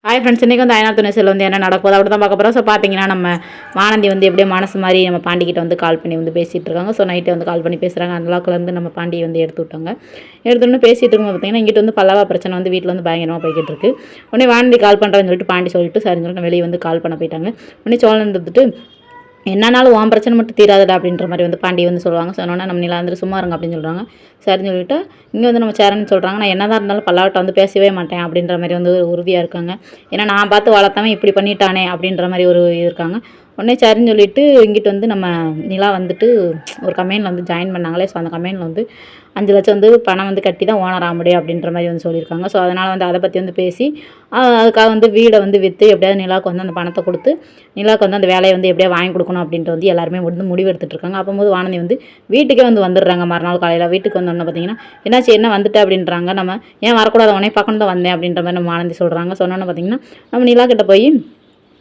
Hi friends, இன்றைக்கி வந்து அயனார் துணை செல் வந்து என்ன நடக்குது அப்படி தான் பார்க்க போகிறோம். ஸோ பார்த்தீங்கன்னா நம்ம வானந்தி வந்து எப்படியே மனசு மாதிரி நம்ம பாண்டிக்கிட்ட வந்து கால் பண்ணி வந்து பேசிகிட்டு இருக்காங்க. ஸோ நைட்டே வந்து கால் பண்ணி பேசுகிறாங்க. அந்த லாக்கிலேருந்து நம்ம பாண்டியை வந்து எடுத்து விட்டாங்க. எடுத்துன்னு பேசிகிட்டு இருக்கும்போது பார்த்தீங்கன்னா இங்கிட்ட வந்து பல்லவா பிரச்சனை வந்து வீட்டில் வந்து பயங்கரமாக போய்கிட்டு இருக்கு. உடனே வானந்தி கால் பண்ணுறேன்னு சொல்லிட்டு பாண்டி சொல்லிட்டு சரின்னு சொல்லிட்டு வெளியே வந்து கால் பண்ண போயிட்டாங்க. உடனே சோழன் இருந்துட்டு என்னன்னாலும் உன் பிரச்சனை மட்டும் தீராதுடா அப்படின்ற மாதிரி வந்து பாண்டி வந்து சொல்லுவாங்க. சொன்னோன்னா நம்ம நிலா வந்து சும்மா இருங்க அப்படின்னு சொல்கிறாங்க. சரின்னு சொல்லிட்டு இங்கே வந்து நம்ம சேரன்னு சொல்கிறாங்க. நான் என்னதான் இருந்தாலும் பல்லாவட்ட வந்து பேசவே மாட்டேன் அப்படின்ற மாதிரி வந்து ஒரு உறுதியாக இருக்காங்க. ஏன்னா நான் பார்த்து வளர்த்தவன் இப்படி பண்ணிட்டானே அப்படின்ற மாதிரி ஒரு இது இருக்காங்க. உடனே சரின்னு சொல்லிட்டு இங்கிட்டு வந்து நம்ம நிலா வந்துட்டு ஒரு கம்பெனியில் வந்து ஜாயின் பண்ணாங்களே. ஸோ அந்த கம்பெனியில் வந்து 5 லட்சம் வந்து பணம் வந்து கட்டி தான் ஓனர் ஆக முடியும் அப்படின்ற மாதிரி வந்து சொல்லியிருக்காங்க. ஸோ அதனால் வந்து அதை பற்றி வந்து பேசி அதுக்காக வந்து வீடை வந்து விற்று எப்படியாவது நிலாவுக்கு வந்து அந்த பணத்தை கொடுத்து நிலாவுக்கு வந்து அந்த வேலையை வந்து எப்படியா வாங்கி கொடுக்கணும் அப்படின்ட்டு வந்து எல்லாருமே வந்து முடிவு எடுத்துகிட்டு இருக்காங்க. அப்போது வானதி வந்து வீட்டுக்கே வந்து வந்துடுறாங்க. மறுநாள் காலையில் வீட்டுக்கு வந்தோன்னே பார்த்தீங்கன்னா என்னாச்சு என்ன வந்துட்டு அப்படின்றாங்க. நம்ம ஏன் வரக்கூடாது உடனே பார்க்கணும் தான் வந்தேன் அப்படின்ற மாதிரி நம்ம வானதி சொல்கிறாங்க. சொன்னோன்னே பார்த்தீங்கன்னா நம்ம நிலா கிட்ட போய்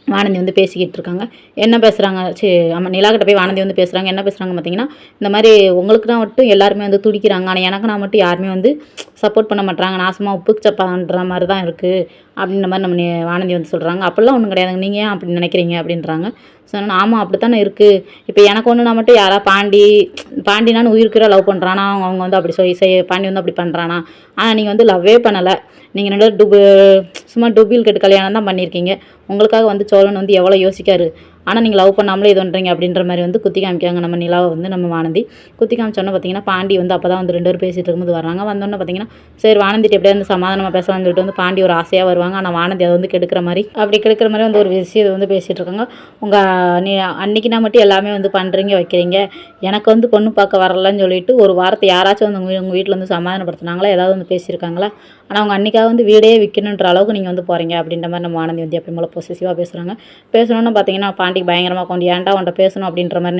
வானதி வந்து பேசிக்கிட்டு இருக்காங்க. என்ன பேசுகிறாங்க ஆமாம் நிலாக்கிட்ட போய் வானதி வந்து பேசுகிறாங்க. என்ன பேசுகிறாங்க பார்த்தீங்கன்னா இந்த மாதிரி உங்களுக்கு தான் மட்டும் எல்லாருமே வந்து துடிக்கிறாங்க. ஆனால் எனக்கு நான் மட்டும் யாருமே வந்து சப்போர்ட் பண்ண மாட்டாங்க. நாசமாக உப்பு சப்பான்ற மாதிரி தான் இருக்குது அப்படின்ற மாதிரி நம்ம வானதி வந்து சொல்கிறாங்க. அப்படிலாம் ஒன்றும் கிடையாதுங்க, நீங்கள் ஏன் அப்படி நினைக்கிறீங்க அப்படின்றாங்க. சொன்னால் ஆமாம் அப்படி தானே இருக்குது. இப்போ எனக்கு ஒன்று நான் மட்டும் யாரா பாண்டினான்னு உயிருக்குற லவ் பண்ணுறானா அவங்க வந்து அப்படி பாண்டி வந்து அப்படி பண்ணுறானா. ஆனால் நீங்கள் வந்து லவ்வே பண்ணலை. நீங்கள் 2 சும்மா டூப்ளிகேட் கல்யாணம் தான் பண்ணியிருக்கீங்க. உங்களுக்காக வந்து சோழன் வந்து எவ்வளோ யோசிக்காரு. ஆனால் நீங்கள் லவ் பண்ணாமலே இது பண்ணுறீங்க அப்படின்ற மாதிரி வந்து குத்தி காமிக்காங்க நம்ம நிலாவை வந்து நம்ம வானந்தி. குத்தி காமிச்சோன்னே பார்த்தீங்கன்னா பாண்டி வந்து அப்போ தான் வந்து 2 பேரும் பேசிகிட்டு இருக்கும்போது வராங்க. வந்தோன்னே பார்த்தீங்கன்னா சரி வானந்திட்டு எப்படியா வந்து சமாதானமாக பேசலாம்னு சொல்லிட்டு வந்து பாண்டி ஒரு ஆசையாக வருவாங்க. ஆனால் வானந்தி அதை வந்து கெடுக்கிற மாதிரி வந்து ஒரு விஷயத்தை வந்து பேசிகிட்டு இருக்காங்க. அன்றைக்கினா மட்டும் எல்லாமே வந்து பண்ணுறீங்க வைக்கிறீங்க, எனக்கு வந்து பொண்ணு பார்க்க வரலன்னு சொல்லிட்டு ஒரு வாரத்தை யாராச்சும் வந்து உங்கள் வீட்டில் வந்து சமாதானப்படுத்தினாங்களா, ஏதாவது வந்து பேசியிருக்காங்களா. ஆனால் அவங்க அன்றைக்காக வந்து வீடே விற்கணுன்ற அளவுக்கு நீங்கள் வந்து போகிறீங்க அப்படின்ற மாதிரி நம்ம வானந்தி வந்து எப்பயும் போல பொசசிவாக பேசுகிறாங்க. பேசணுன்னு பார்த்தீங்கன்னா பாண்டிக்கு பயங்கரமாக கொண்டு ஏன்டா உன்ட்ட பேசணும் அப்படின்ற மாதிரி